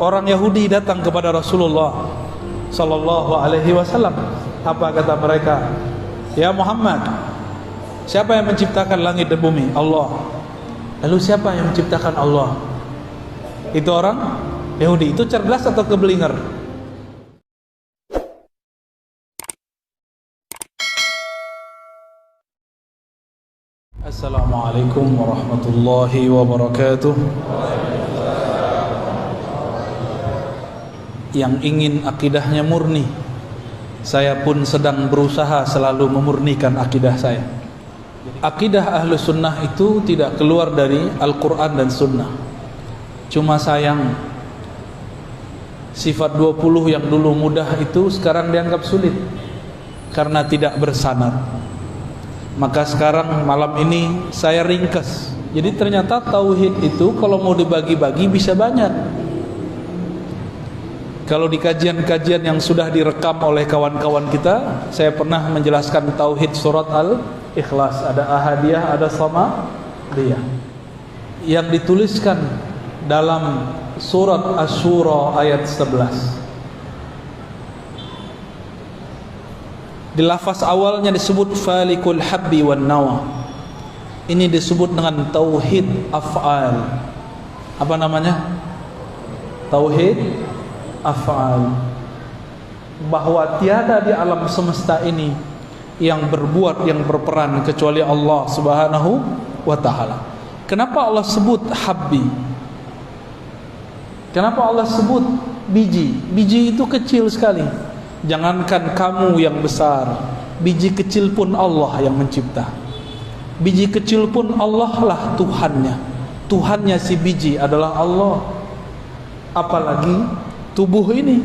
orang Yahudi datang kepada Rasulullah sallallahu alaihi wasallam. Apa kata mereka? Ya Muhammad, siapa yang menciptakan langit dan bumi? Allah. Lalu siapa yang menciptakan Allah? Itu orang Yahudi. Itu cerdas atau kebelinger? Assalamualaikum warahmatullahi wabarakatuh. Yang ingin akidahnya murni, saya pun sedang berusaha selalu memurnikan akidah saya. Akidah ahlu sunnah itu tidak keluar dari Al-Quran dan sunnah. Cuma sayang, sifat 20 yang dulu mudah itu sekarang dianggap sulit karena tidak bersanad. Maka sekarang malam ini saya ringkas. Jadi ternyata tauhid itu kalau mau dibagi-bagi bisa banyak. Kalau di kajian-kajian yang sudah direkam oleh kawan-kawan kita, saya pernah menjelaskan tauhid surat Al-Ikhlas. Ada ahadiyah, ada samadiyah. Yang dituliskan dalam surat Asy-Syura ayat 11. Di lafaz awalnya disebut falikul habbi wan nawa. Ini disebut dengan tauhid af'al. Apa namanya? Tauhid af'al. Bahwa tiada di alam semesta ini yang berbuat, yang berperan kecuali Allah Subhanahu wa ta'ala. Kenapa Allah sebut habbi? Kenapa Allah sebut biji? Biji itu kecil sekali. Jangankan kamu yang besar, biji kecil pun Allah yang mencipta. Biji kecil pun Allah lah Tuhannya. Tuhannya si biji adalah Allah. Apalagi tubuh ini.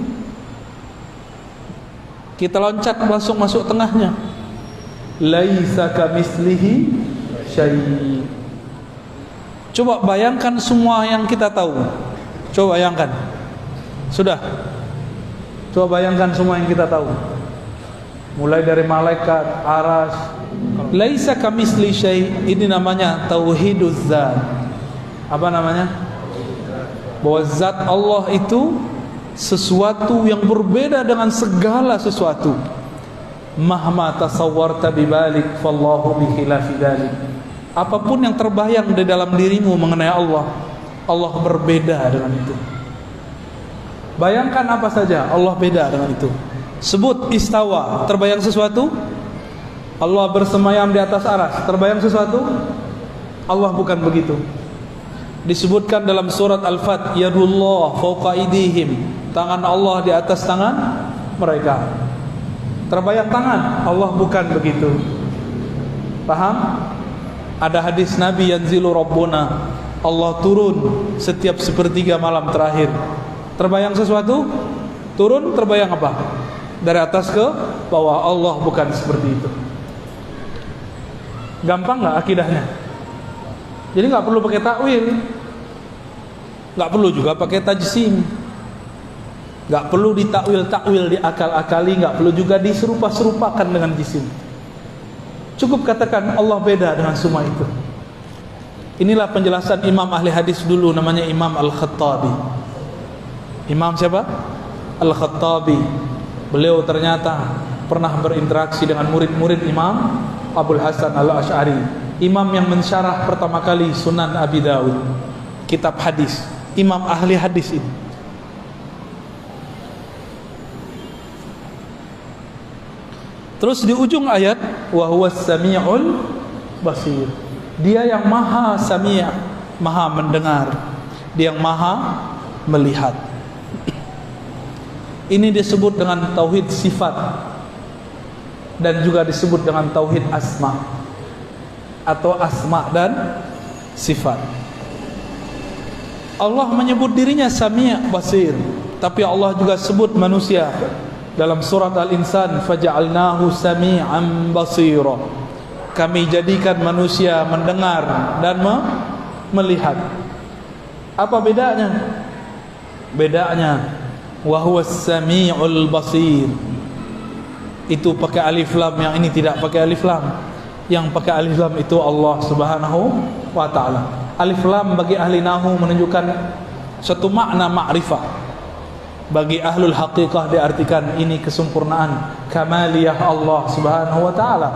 Kita loncat masuk tengahnya. Laisa kamitslihi syai'. Coba bayangkan semua yang kita tahu. Coba bayangkan. Sudah. Coba bayangkan semua yang kita tahu. Mulai dari malaikat, aras. Laisa kamitsli syai'. Ini namanya tauhiduz zat. Apa namanya? Bahwa zat Allah itu sesuatu yang berbeda dengan segala sesuatu. Mahma tasawwarta bibalik fallahu bikhilafi dzalik. Apapun yang terbayang di dalam dirimu mengenai Allah, Allah berbeda dengan itu. Bayangkan apa saja, Allah beda dengan itu. Sebut istawa, terbayang sesuatu? Allah bersemayam di atas aras, terbayang sesuatu? Allah bukan begitu. Disebutkan dalam surat Al-Fat, yadullah fawqa aydihim, tangan Allah di atas tangan mereka. Terbayang tangan? Allah bukan begitu. Paham? Ada hadis Nabi, yanzilu rabbuna, Allah turun setiap sepertiga malam terakhir. Terbayang sesuatu? Turun, terbayang apa? Dari atas ke bawah. Allah bukan seperti itu. Gampang gak akidahnya? Jadi gak perlu pakai takwil, gak perlu juga pakai tajsim, gak perlu ditakwil-takwil, diakal-akali, gak perlu juga diserupa-serupakan dengan jisim. Cukup katakan Allah beda dengan semua itu. Inilah penjelasan imam ahli hadis dulu, namanya Imam Al-Khattabi. Imam siapa? Al-Khattabi. Beliau ternyata pernah berinteraksi dengan murid-murid Imam Abul Hasan Al-Asy'ari, imam yang mensyarah pertama kali Sunan Abi Dawud, kitab hadis. Imam ahli hadis ini. Terus di ujung ayat, wa huwas sami'ul basir. Dia yang maha sami', maha mendengar. Dia yang maha melihat. Ini disebut dengan tauhid sifat dan juga disebut dengan tauhid asma atau asma dan sifat. Allah menyebut dirinya Sami' Basir, tapi Allah juga sebut manusia dalam surat Al-Insan, faja'alnahu sami'an basira. Kami jadikan manusia mendengar dan melihat. Apa bedanya? Bedanya wa huwas sami'ul basir. Itu pakai alif lam, yang ini tidak pakai alif lam. Yang pakai alif lam itu Allah Subhanahu wa ta'ala. Alif lam bagi ahli nahu menunjukkan satu makna ma'rifah. Bagi ahlul haqiqah diartikan ini kesempurnaan kamaliyah Allah Subhanahu wa taala.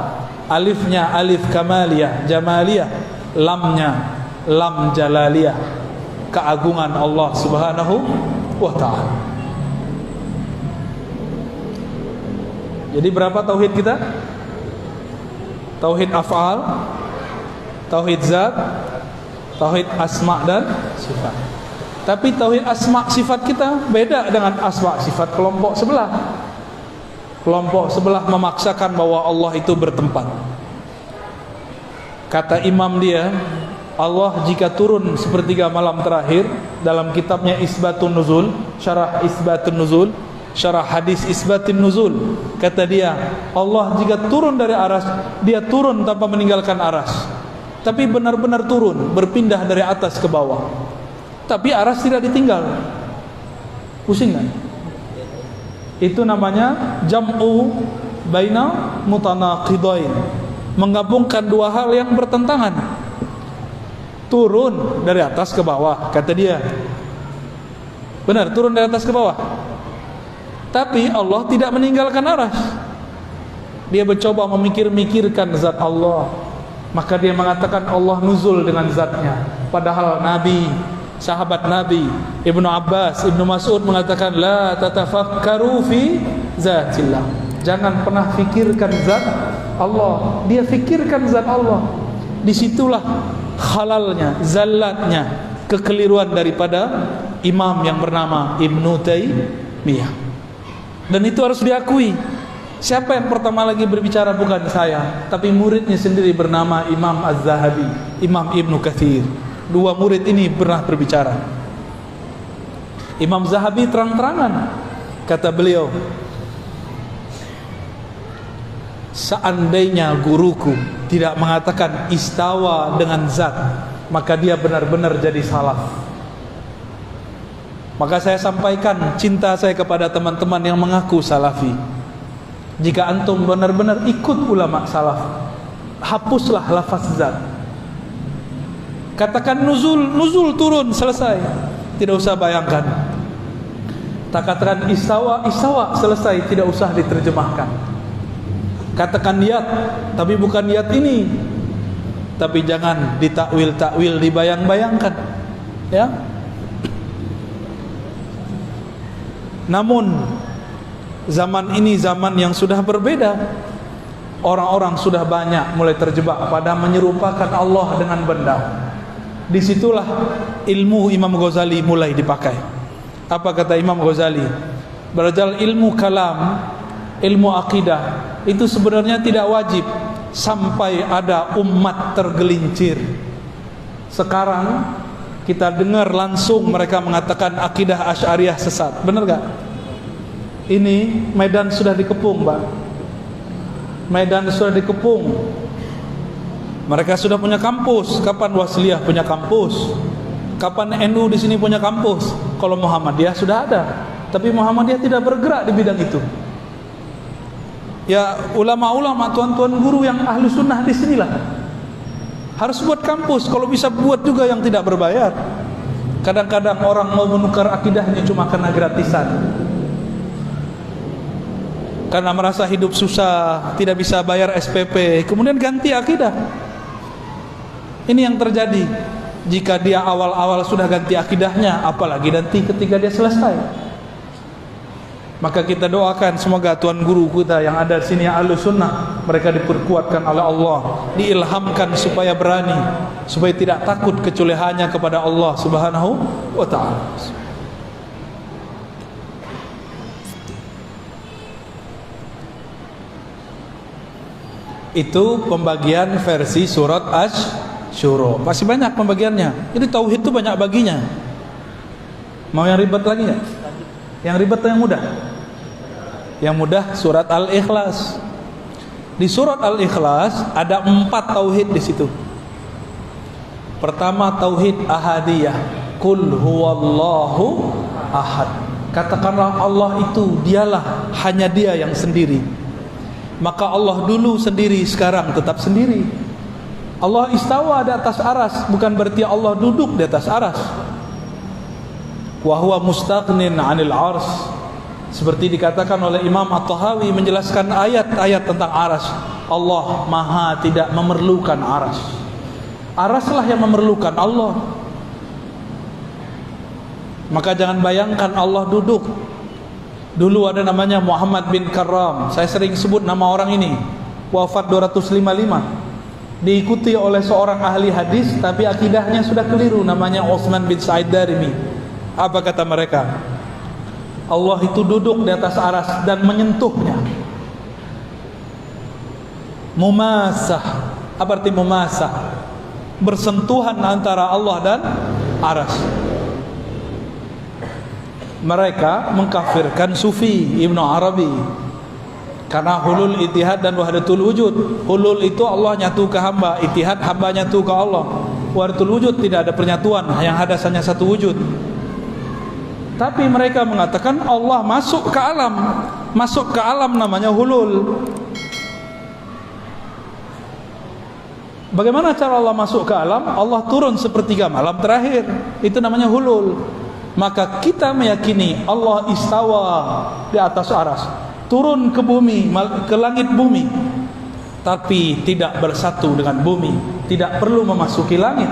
Alifnya alif kamaliyah, jamaliyah, lamnya lam jalaliyah, keagungan Allah Subhanahu wa taala. Jadi berapa tauhid kita? Tauhid af'al, tauhid zat, tauhid asma dan sifat. Tapi tauhid asma sifat kita beda dengan asma sifat kelompok sebelah. Kelompok sebelah memaksakan bahwa Allah itu bertempat. Kata imam dia, Allah jika turun sepertiga malam terakhir, dalam kitabnya Isbatun Nuzul, syarah Isbatun Nuzul, syarah hadis Isbatin Nuzul, kata dia, Allah jika turun dari aras, dia turun tanpa meninggalkan aras, tapi benar-benar turun, berpindah dari atas ke bawah, tapi aras tidak ditinggal. Pusing kan? Itu namanya jam'u baina mutanaqidain, menggabungkan dua hal yang bertentangan. Turun dari atas ke bawah, kata dia. Benar, turun dari atas ke bawah. Tapi Allah tidak meninggalkan aras. Dia mencoba memikir-mikirkan zat Allah, maka dia mengatakan Allah nuzul dengan zatnya. Padahal Nabi, sahabat Nabi Ibnu Abbas, Ibnu Mas'ud mengatakan la tatafakkaru fi zatillah, jangan pernah fikirkan zat Allah. Dia fikirkan zat Allah. Disitulah halalnya, zallatnya, kekeliruan daripada imam yang bernama Ibnu Taimiyah. Dan itu harus diakui. Siapa yang pertama lagi berbicara bukan saya, tapi muridnya sendiri bernama Imam Az-Zahabi, Imam Ibnu Katsir. Dua murid ini pernah berbicara. Imam Zahabi terang-terangan, kata beliau, seandainya guruku tidak mengatakan istawa dengan zat, maka dia benar-benar jadi salaf. Maka saya sampaikan cinta saya kepada teman-teman yang mengaku salafi. Jika antum benar-benar ikut ulama salaf, hapuslah lafaz zat. Katakan nuzul, nuzul turun, selesai. Tidak usah bayangkan. Tak katakan istawa, istawa, selesai, tidak usah diterjemahkan. Katakan niat, tapi bukan niat ini. Tapi jangan ditakwil-takwil, dibayang-bayangkan. Ya. Namun zaman ini zaman yang sudah berbeda. Orang-orang sudah banyak mulai terjebak pada menyerupakan Allah dengan benda. Disitulah ilmu Imam Ghazali mulai dipakai. Apa kata Imam Ghazali? Berjal ilmu kalam, ilmu akidah itu sebenarnya tidak wajib sampai ada umat tergelincir. Sekarang kita dengar langsung mereka mengatakan akidah Asy'ariyah sesat. Benar gak? Ini medan sudah dikepung, Pak. Medan sudah dikepung. Mereka sudah punya kampus. Kapan Wasliyah punya kampus? Kapan NU di sini punya kampus? Kalau Muhammadiyah sudah ada, tapi Muhammadiyah tidak bergerak di bidang itu. Ya ulama-ulama, tuan-tuan guru yang ahlu sunnah di sinilah harus buat kampus. Kalau bisa buat juga yang tidak berbayar. Kadang-kadang orang mau menukar akidahnya cuma karena gratisan, karena merasa hidup susah, tidak bisa bayar SPP, kemudian ganti akidah. Ini yang terjadi. Jika dia awal-awal sudah ganti akidahnya, apalagi nanti ketika dia selesai. Maka kita doakan semoga tuan guru kita yang ada di sini yang ahlu sunnah, mereka diperkuatkan oleh Allah, diilhamkan supaya berani, supaya tidak takut kecuali hanya kepada Allah Subhanahu wa ta'ala. Itu pembagian versi surat Asy-Syura. Masih banyak pembagiannya. Jadi tauhid itu banyak baginya. Mau yang ribet lagi nggak? Yang ribet atau yang mudah? Yang mudah surat Al-Ikhlas. Di surat Al-Ikhlas ada 4 tauhid di situ. Pertama tauhid ahadiyah. Qul huwallahu ahad. Katakanlah Allah itu dialah, hanya Dia yang sendiri. Maka Allah dulu sendiri, sekarang tetap sendiri. Allah istawa di atas aras, bukan berarti Allah duduk di atas aras. wa huwa mustaghnin 'anil 'arsy. Seperti dikatakan oleh Imam At-Tahawi menjelaskan ayat-ayat tentang arsy. Allah Maha tidak memerlukan arsy. Arsy lah yang memerlukan Allah. Maka jangan bayangkan Allah duduk. Dulu ada namanya Muhammad bin Karram. Saya sering sebut nama orang ini. Wafat 255. Diikuti oleh seorang ahli hadis, tapi akidahnya sudah keliru, namanya Utsman bin Sa'id Darimi. Apa kata mereka? Allah itu duduk di atas arsy dan menyentuhnya. Mumasah. Apa arti mumasah? Bersentuhan antara Allah dan arsy. Mereka mengkafirkan Sufi Ibnu Arabi karena hulul ittihad dan wahdatul wujud. Hulul itu Allah nyatu ke hamba, ittihad hamba nyatu ke Allah. Wahdatul wujud tidak ada penyatuan, yang ada hanya satu wujud. Tapi mereka mengatakan Allah masuk ke alam. Masuk ke alam namanya hulul. Bagaimana cara Allah masuk ke alam? Allah turun sepertiga malam terakhir. Itu namanya hulul. Maka kita meyakini Allah istawa di atas arsy, turun ke bumi, ke langit bumi, tapi tidak bersatu dengan bumi, tidak perlu memasuki langit.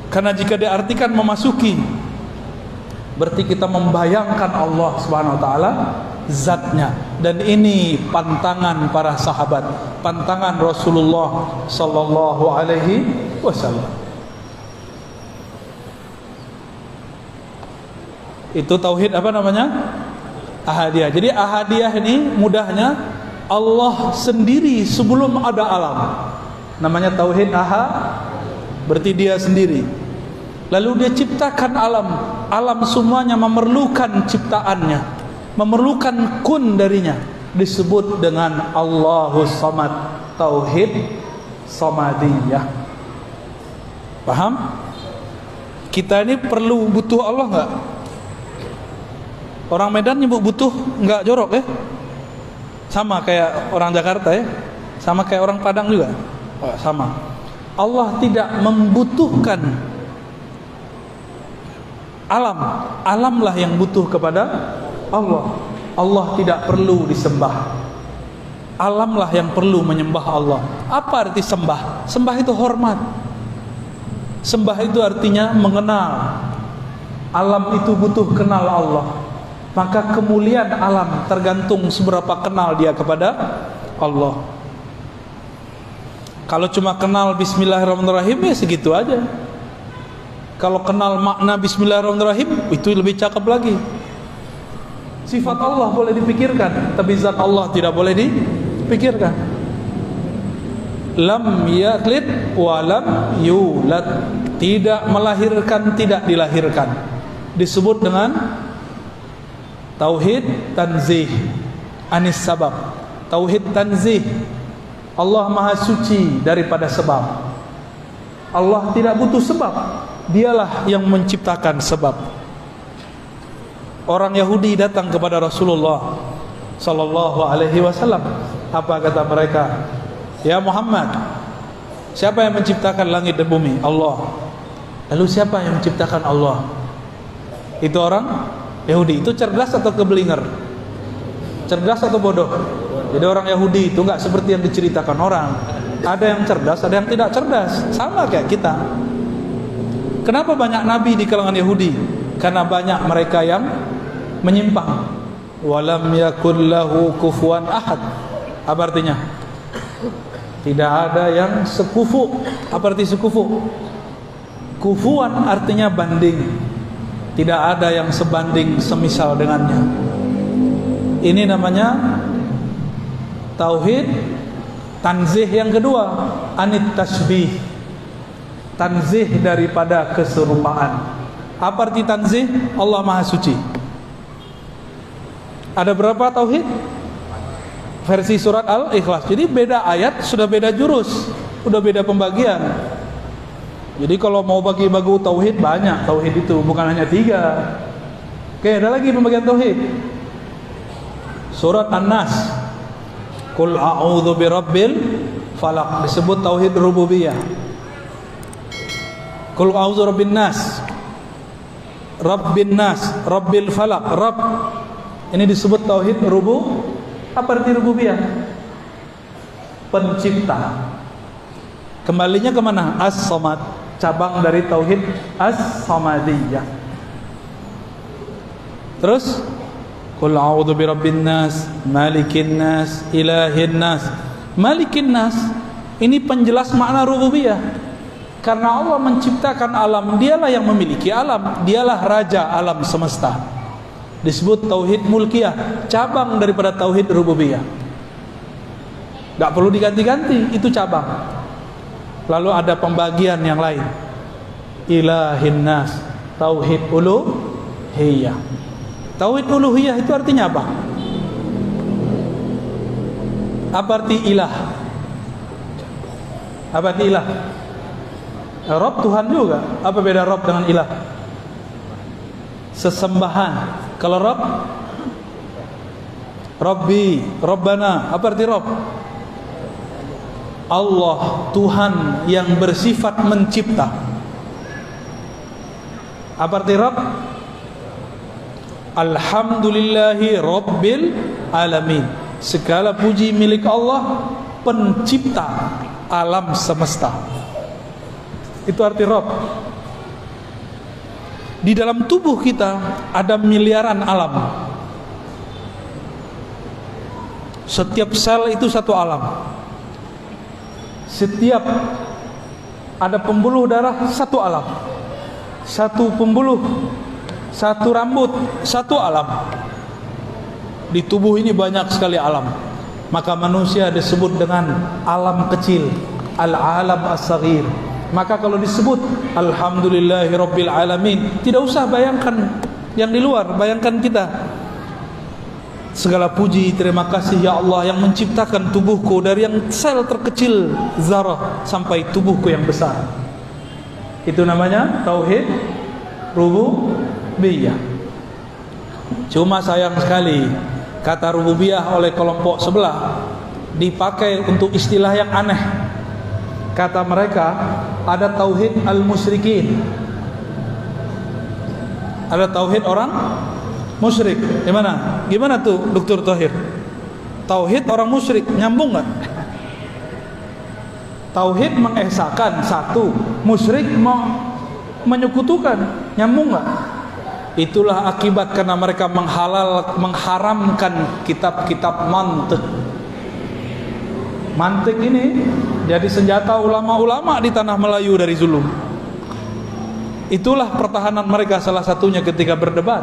Karena jika diartikan memasuki, berarti kita membayangkan Allah Subhanahu wa taala zatnya. Dan ini pantangan para sahabat, pantangan Rasulullah sallallahu alaihi wasallam. Itu tauhid apa namanya? Ahadiyah. Jadi ahadiyah ini mudahnya Allah sendiri sebelum ada alam. Namanya tauhid ahad, berarti dia sendiri. Lalu dia ciptakan alam. Alam semuanya memerlukan ciptaannya, memerlukan kun darinya. Disebut dengan Allahus Samad. Tauhid Samadiyah. Paham? Kita ini perlu butuh Allah enggak? Orang Medan nyebut butuh enggak jorok ya? Sama kayak orang Jakarta ya? Sama kayak orang Padang juga? Oh, sama. Allah tidak membutuhkan alam. Alamlah yang butuh kepada Allah. Allah tidak perlu disembah. Alamlah yang perlu menyembah Allah. Apa arti sembah? Sembah itu hormat. Sembah itu artinya mengenal. Alam itu butuh kenal Allah. Maka kemuliaan alam tergantung seberapa kenal dia kepada Allah. Kalau cuma kenal Bismillahirrahmanirrahim ya segitu aja. Kalau kenal makna Bismillahirrahmanirrahim itu lebih cakep lagi. Sifat Allah boleh dipikirkan, tapi zat Allah tidak boleh dipikirkan. Lam yalid wa lam yulad. Tidak melahirkan, tidak dilahirkan. Disebut dengan tauhid tanzih anis sabab. Tauhid tanzih, Allah maha suci daripada sebab. Allah tidak butuh sebab, dialah yang menciptakan sebab. Orang Yahudi datang kepada Rasulullah sallallahu alaihi wasallam. Apa kata mereka? Ya Muhammad, siapa yang menciptakan langit dan bumi? Allah. Lalu siapa yang menciptakan Allah? Itu orang Yahudi. Itu cerdas atau kebelinger? Cerdas atau bodoh? Jadi orang Yahudi itu enggak seperti yang diceritakan orang. Ada yang cerdas, ada yang tidak cerdas. Sama kayak kita. Kenapa banyak nabi di kalangan Yahudi? Karena banyak mereka yang menyimpang. Walam yakul lahu kufuwan ahad. Apa artinya? Tidak ada yang sekufu. Apa arti sekufu? Kufuwan artinya banding. Tidak ada yang sebanding semisal dengannya. Ini namanya tauhid tanzih yang kedua, anit tasbih. Tanzih daripada keserupaan. Apa arti tanzih? Allah maha suci. Ada berapa tauhid? Versi surat Al-Ikhlas. Jadi beda ayat sudah beda jurus, sudah beda pembagian. Jadi kalau mau bagi-bagi tauhid banyak, tauhid itu bukan hanya 3. Oke, ada lagi pembagian tauhid. Surat An-Nas. Qul a'udzu birabbil falaq, disebut tauhid rububiyah. Qul a'udzu birabbin nas, Rabbin nas, Rabbil falak, Rabb. Ini disebut tauhid apa arti rububiyah? Pencipta. Kembalinya kemana? As-Samad, cabang dari tauhid As-Samadiyah. Terus Qul a'udzu birabbin nas, malikin nas, ilahin nas. Malikin nas ini penjelas makna rububiyah. Karena Allah menciptakan alam, dialah yang memiliki alam, dialah raja alam semesta. Disebut tauhid mulkiyah, cabang daripada tauhid rububiyah. Gak perlu diganti-ganti, itu cabang. Lalu ada pembagian yang lain. Ilahin nas, tauhid uluhiyah. Tauhid uluhiyah itu artinya apa? Apa arti ilah? Apa arti ilah? Rob Tuhan juga. Apa beda Rob dengan ilah? Sesembahan. Kalau Rob, Robbi, Robbana. Apa arti Rob? Allah, Tuhan yang bersifat mencipta. Apa arti Rob? Alhamdulillahi Rabbil Alamin. Segala puji milik Allah, pencipta alam semesta. Itu arti Rabb. Di dalam tubuh kita ada miliaran alam. Setiap sel itu satu alam. Setiap ada pembuluh darah satu alam. Satu pembuluh, satu rambut, satu alam. Di tubuh ini banyak sekali alam. Maka manusia disebut dengan alam kecil, al-alam as-saghir. Maka kalau disebut Alhamdulillahi Rabbil Alamin, tidak usah bayangkan yang di luar, bayangkan kita. Segala puji, terima kasih ya Allah yang menciptakan tubuhku dari yang sel terkecil zarah sampai tubuhku yang besar. Itu namanya tauhid rububiyah. Cuma sayang sekali kata rububiyah oleh kelompok sebelah dipakai untuk istilah yang aneh. Kata mereka ada tauhid al-musyrikin, ada tauhid orang musyrik. Gimana tuh Dr. Thohir? Tauhid orang musyrik nyambung nggak? Tauhid mengesahkan satu, musyrik menyekutukan, nyambung nggak? Itulah akibat karena mereka mengharamkan kitab-kitab mantik. Mantik ini jadi senjata ulama-ulama di tanah Melayu dari zulum. Itulah pertahanan mereka salah satunya ketika berdebat.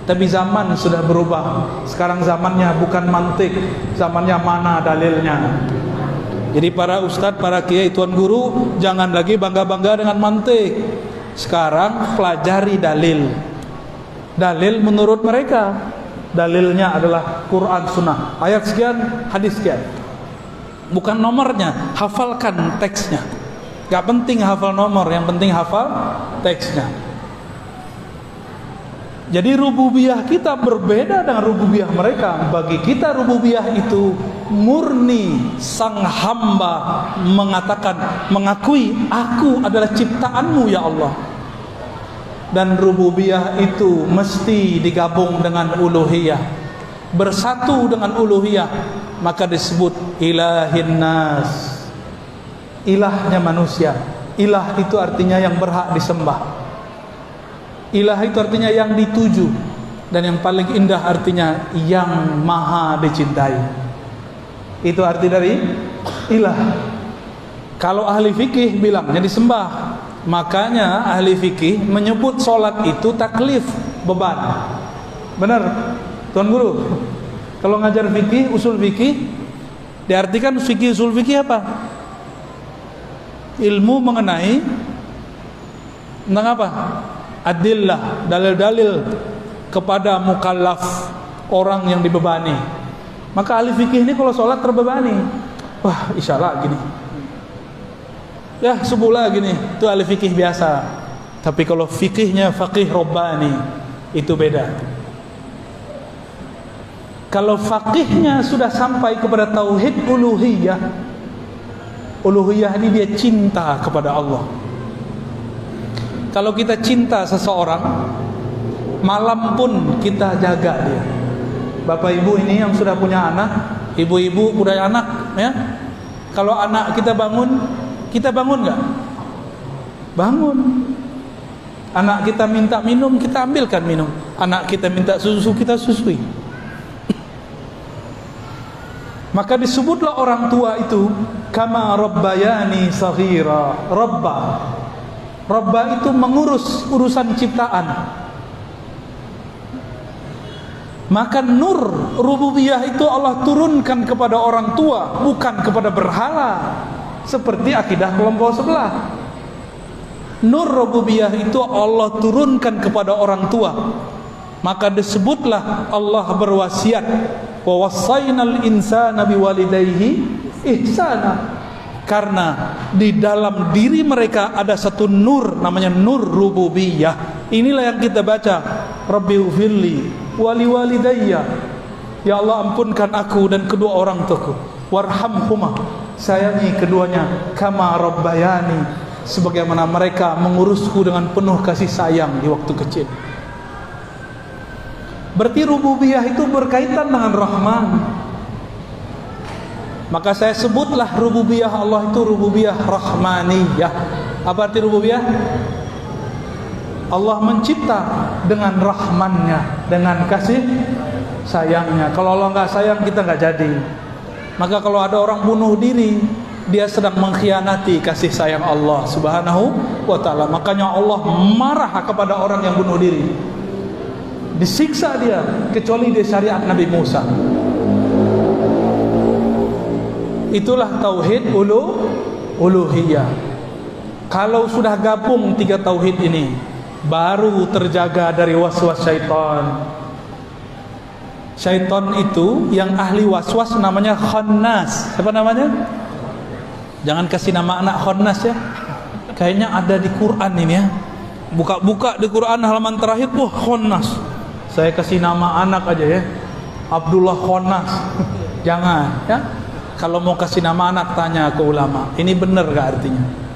Tapi zaman sudah berubah. Sekarang zamannya bukan mantik, zamannya mana dalilnya. Jadi para ustadz, para kiai, tuan guru jangan lagi bangga-bangga dengan mantik. Sekarang pelajari dalil. Dalil menurut mereka, dalilnya adalah Quran Sunnah, ayat sekian, hadis sekian. Bukan nomornya, hafalkan teksnya. Gak penting hafal nomor, yang penting hafal teksnya. Jadi rububiyah kita berbeda dengan rububiyah mereka. Bagi kita rububiyah itu murni sang hamba mengakui aku adalah ciptaanmu ya Allah. Dan rububiyah itu mesti digabung dengan uluhiyah, bersatu dengan uluhiyah, maka disebut ilahin nas, ilahnya manusia. Ilah itu artinya yang berhak disembah. Ilah itu artinya yang dituju. Dan yang paling indah artinya yang maha dicintai. Itu arti dari ilah. Kalau ahli fikih bilangnya disembah. Makanya ahli fikih menyebut solat itu taklif, beban. Benar Tuan Guru? Kalau ngajar fikih, usul fikih, diartikan fikih usul fikih apa? Ilmu mengenai tentang apa? Adillah, dalil-dalil kepada mukallaf, orang yang dibebani. Maka ahli fikih ini kalau sholat terbebani, wah isyarat gini, ya subuh gini, itu ahli fikih biasa. Tapi kalau fikihnya faqih robbani, itu beda. Kalau faqihnya sudah sampai kepada tauhid uluhiyah, uluhiyah ini dia cinta kepada Allah. Kalau kita cinta seseorang, malam pun kita jaga dia. Bapak ibu ini yang sudah punya anak, ibu-ibu punya anak, ya. Kalau anak kita bangun nggak? Bangun. Anak kita minta minum, kita ambilkan minum. Anak kita minta susu, kita susui. Maka disebutlah orang tua itu kama rabbayani saghira. Rabba itu mengurus urusan ciptaan. Maka nur rububiyah itu Allah turunkan kepada orang tua, bukan kepada berhala, seperti akidah kelompok sebelah. Nur rububiyah itu Allah turunkan kepada orang tua. Maka disebutlah Allah berwasiat, wa wassaynal insana biwalidayhi ihsana. Karena di dalam diri mereka ada satu nur, namanya nur rububiyah. Inilah yang kita baca, Rabbighfirli wali walidayya. Ya Allah, ampunkan aku dan kedua orang tuaku. Warhamhuma, sayangi keduanya. Kama rabbayani, sebagaimana mereka mengurusku dengan penuh kasih sayang di waktu kecil. Berarti rububiyah itu berkaitan dengan Rahman. Maka saya sebutlah rububiyah Allah itu rububiyah rahmaniyah. Apa arti rububiyah? Allah mencipta dengan rahmannya, dengan kasih sayangnya. Kalau Allah nggak sayang, kita nggak jadi. Maka kalau ada orang bunuh diri, dia sedang mengkhianati kasih sayang Allah subhanahu wa ta'ala. Makanya Allah marah kepada orang yang bunuh diri, disiksa dia, kecuali di syariat Nabi Musa. Itulah tauhid uluhiyah. Kalau sudah gabung tiga tauhid ini, baru terjaga dari waswas syaitan. Syaitan itu yang ahli waswas namanya khannas. Siapa namanya? Jangan kasih nama anak khannas ya. Kayaknya ada di Quran ini ya. Buka-buka di Quran halaman terakhir, wah khannas. Saya kasih nama anak aja ya, Abdullah Khannas. Jangan ya. Kalau mau kasih nama anak, tanya ke ulama, ini benar gak artinya?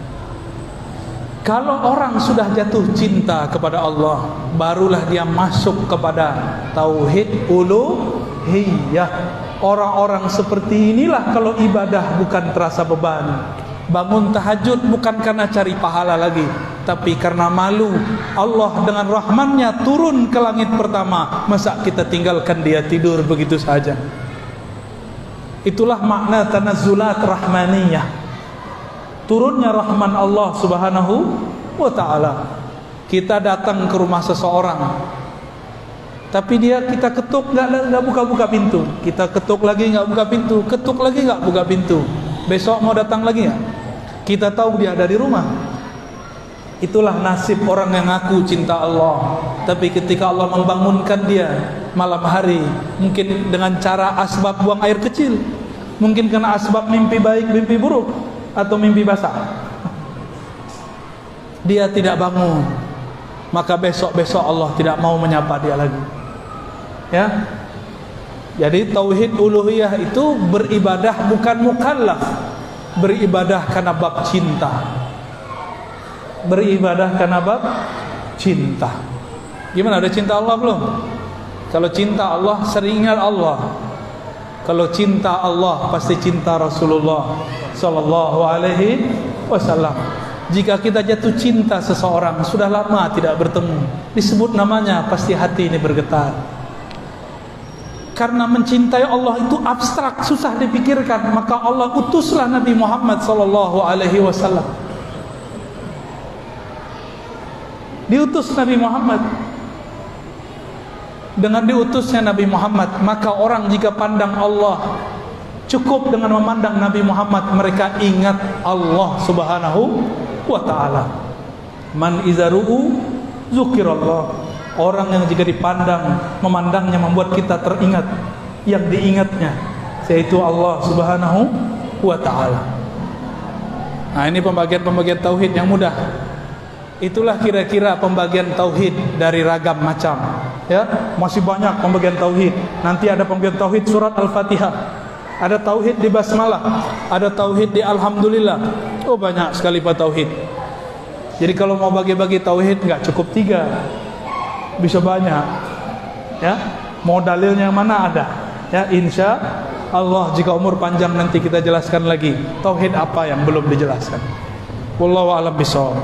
Kalau orang sudah jatuh cinta kepada Allah, barulah dia masuk kepada tauhid uluhiyah. Orang-orang seperti inilah kalau ibadah bukan terasa beban. Bangun tahajud bukan karena cari pahala lagi, tapi karena malu. Allah dengan rahmannya turun ke langit pertama, masa kita tinggalkan dia tidur begitu saja? Itulah makna tanazzulat rahmaniyah, turunnya rahman Allah subhanahu wa ta'ala. Kita datang ke rumah seseorang, tapi kita ketuk nggak buka-buka pintu, kita ketuk lagi nggak buka pintu, ketuk lagi nggak buka pintu. Besok mau datang lagi nggak? Kita tahu dia ada di rumah. Itulah nasib orang yang ngaku cinta Allah, tapi ketika Allah membangunkan dia malam hari, mungkin dengan cara asbab buang air kecil, mungkin kena asbab mimpi baik, mimpi buruk, atau mimpi basah, dia tidak bangun. Maka besok-besok Allah tidak mau menyapa dia lagi. Ya. Jadi tauhid uluhiyah itu beribadah bukan mukallaf, beribadah karena bab cinta. Beribadah karena bab cinta. Gimana, ada cinta Allah belum? Kalau cinta Allah, sering ingat Allah. Kalau cinta Allah, pasti cinta Rasulullah sallallahu alaihi wasallam. Jika kita jatuh cinta seseorang, sudah lama tidak bertemu, disebut namanya, pasti hati ini bergetar. Karena mencintai Allah itu abstrak, susah dipikirkan. Maka Allah utuslah Nabi Muhammad sallallahu alaihi wasallam. Diutus Nabi Muhammad. Dengan diutusnya Nabi Muhammad, maka orang jika pandang Allah, cukup dengan memandang Nabi Muhammad, mereka ingat Allah subhanahu wa ta'ala. Man izaru'u zukirallah. Orang yang jika dipandang, memandangnya membuat kita teringat yang diingatnya, yaitu Allah subhanahu wa ta'ala. Nah, ini pembagian-pembagian tauhid yang mudah. Itulah kira-kira pembagian tauhid dari ragam macam. Ya, masih banyak pembagian tauhid. Nanti ada pembagian tauhid surat Al-Fatihah. Ada tauhid di basmalah, ada tauhid di alhamdulillah. Oh, banyak sekali pak tauhid. Jadi kalau mau bagi-bagi tauhid nggak cukup 3. bisa banyak. Ya, mau dalilnya mana ada. Ya, insya Allah jika umur panjang nanti kita jelaskan lagi tauhid apa yang belum dijelaskan. Wallahu a'lam bishawab.